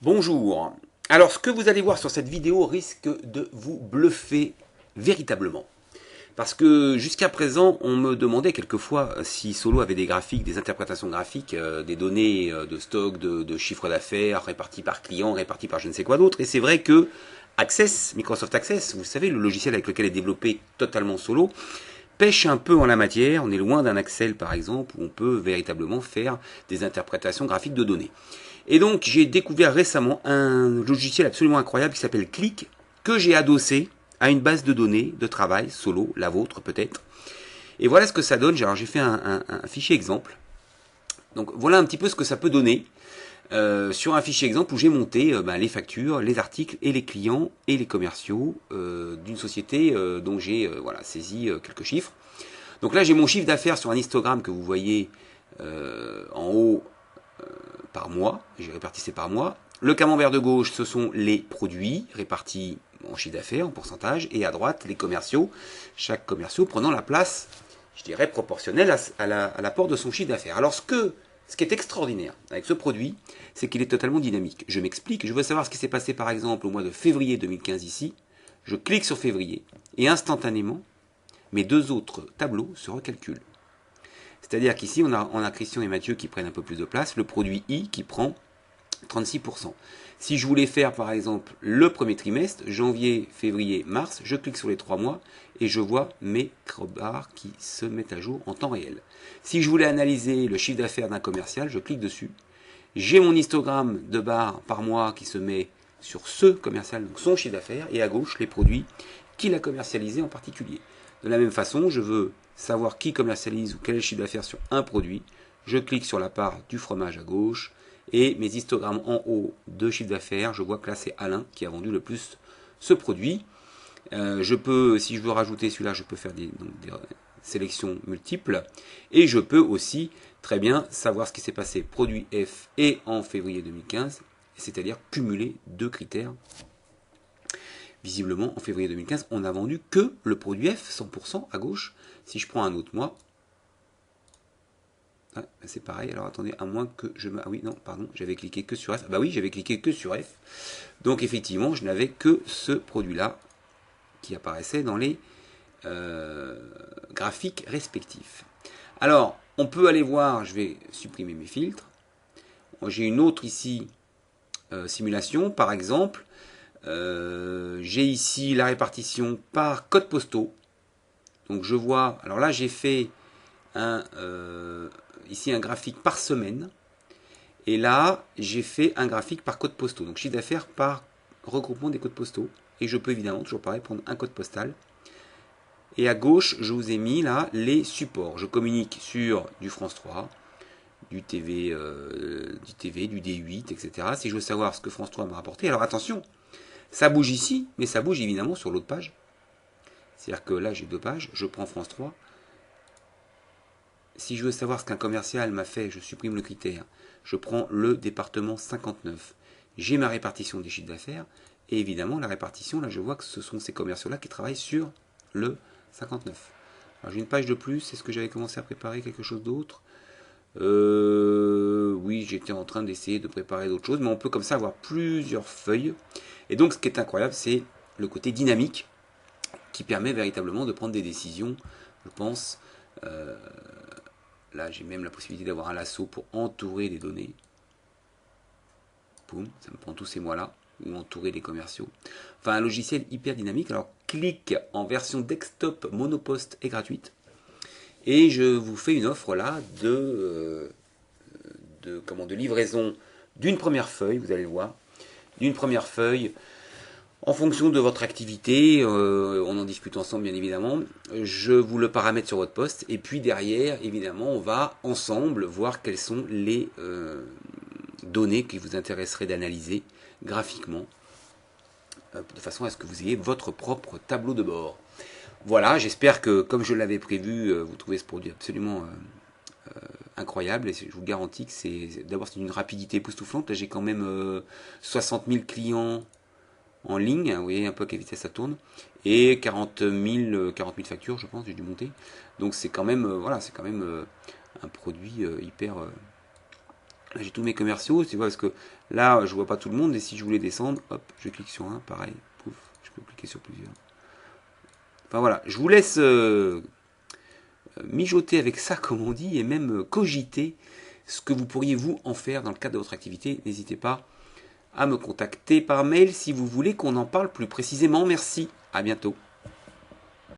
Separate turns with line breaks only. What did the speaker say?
Bonjour. Alors, ce que vous allez voir sur cette vidéo risque de vous bluffer véritablement. Parce que jusqu'à présent, on me demandait quelquefois si Solo avait des graphiques, des interprétations graphiques, des données de stock, de chiffre d'affaires répartis par client, répartis par je ne sais quoi d'autre. Et c'est vrai que Access, Microsoft Access, vous savez, le logiciel avec lequel est développé totalement Solo, pêche un peu en la matière. On est loin d'un Excel, par exemple, où on peut véritablement faire des interprétations graphiques de données. Et donc, j'ai découvert récemment un logiciel absolument incroyable qui s'appelle Click, que j'ai adossé à une base de données de travail, Solo, la vôtre peut-être. Et voilà ce que ça donne. Alors, j'ai fait un fichier exemple. Donc, voilà un petit peu ce que ça peut donner sur un fichier exemple où j'ai monté les factures, les articles et les clients et les commerciaux d'une société dont j'ai saisi quelques chiffres. Donc là, j'ai mon chiffre d'affaires sur un histogramme que vous voyez en haut par mois, j'ai répartissé par mois. Le camembert de gauche, ce sont les produits répartis en chiffre d'affaires, en pourcentage, et à droite, les commerciaux, chaque commerciaux prenant la place, je dirais, proportionnelle à l'apport de son chiffre d'affaires. Alors ce qui est extraordinaire avec ce produit, c'est qu'il est totalement dynamique. Je m'explique, je veux savoir ce qui s'est passé par exemple au mois de février 2015 ici, je clique sur février, et instantanément, mes deux autres tableaux se recalculent. C'est-à-dire qu'ici, on a Christian et Mathieu qui prennent un peu plus de place, le produit I qui prend 36%. Si je voulais faire par exemple le premier trimestre, janvier, février, mars, je clique sur les 3 mois et je vois mes barres qui se mettent à jour en temps réel. Si je voulais analyser le chiffre d'affaires d'un commercial, je clique dessus. J'ai mon histogramme de barres par mois qui se met sur ce commercial, donc son chiffre d'affaires, et à gauche les produits qu'il a commercialisés en particulier. De la même façon, je veux savoir qui commercialise ou quel est le chiffre d'affaires sur un produit. Je clique sur la part du fromage à gauche et mes histogrammes en haut de chiffre d'affaires, je vois que là c'est Alain qui a vendu le plus ce produit. Je peux, si je veux rajouter celui-là, je peux faire des sélections multiples et je peux aussi très bien savoir ce qui s'est passé produit F et en février 2015, c'est-à-dire cumuler deux critères. Visiblement, en février 2015, on n'a vendu que le produit F, 100% à gauche. Si je prends un autre mois, c'est pareil. Alors attendez, à moins que je me... Ah oui, non, pardon, j'avais cliqué que sur F. Ah bah oui, j'avais cliqué que sur F. Donc effectivement, je n'avais que ce produit-là qui apparaissait dans les graphiques respectifs. Alors, on peut aller voir, je vais supprimer mes filtres. J'ai une autre ici, simulation, par exemple. J'ai ici la répartition par code postaux. Donc je vois, alors là j'ai fait ici un graphique par semaine. Et là j'ai fait un graphique par code postaux. Donc chiffre d'affaires par regroupement des codes postaux. Et je peux évidemment, toujours pareil, prendre un code postal. Et à gauche, je vous ai mis là les supports. Je communique sur du France 3, du TV, du D8, etc. Si je veux savoir ce que France 3 m'a rapporté. Alors attention, ça bouge ici, mais ça bouge évidemment sur l'autre page. C'est-à-dire que là, j'ai deux pages, je prends France 3. Si je veux savoir ce qu'un commercial m'a fait, je supprime le critère. Je prends le département 59. J'ai ma répartition des chiffres d'affaires. Et évidemment, la répartition, là, je vois que ce sont ces commerciaux-là qui travaillent sur le 59. Alors, j'ai une page de plus. Est-ce que j'avais commencé à préparer quelque chose d'autre Oui, j'étais en train d'essayer de préparer d'autres choses. Mais on peut comme ça avoir plusieurs feuilles. Et donc, ce qui est incroyable, c'est le côté dynamique qui permet véritablement de prendre des décisions, je pense. Là, j'ai même la possibilité d'avoir un lasso pour entourer des données. Boum, ça me prend tous ces mois-là, ou entourer les commerciaux. Enfin, un logiciel hyper dynamique. Alors, clique en version desktop monopost est gratuite. Et je vous fais une offre là de livraison d'une première feuille, vous allez le voir, d'une première feuille. En fonction de votre activité, on en discute ensemble bien évidemment, je vous le paramètre sur votre poste et puis derrière évidemment on va ensemble voir quelles sont les données qui vous intéresseraient d'analyser graphiquement de façon à ce que vous ayez votre propre tableau de bord. Voilà, j'espère que comme je l'avais prévu, vous trouvez ce produit absolument incroyable et je vous garantis que c'est une rapidité époustouflante. Là j'ai quand même 60 000 clients en ligne, vous voyez un peu à quelle vitesse ça tourne, et 40 000 factures, je pense, j'ai dû monter. Donc c'est quand même, voilà, c'est quand même un produit hyper Là, j'ai tous mes commerciaux, tu vois, parce que là, je vois pas tout le monde, et si je voulais descendre, hop, je clique sur un, pareil, pouf, je peux cliquer sur plusieurs. Enfin voilà, je vous laisse mijoter avec ça, comme on dit, et même cogiter ce que vous pourriez vous en faire dans le cadre de votre activité. N'hésitez pas à me contacter par mail si vous voulez qu'on en parle plus précisément. Merci, à bientôt.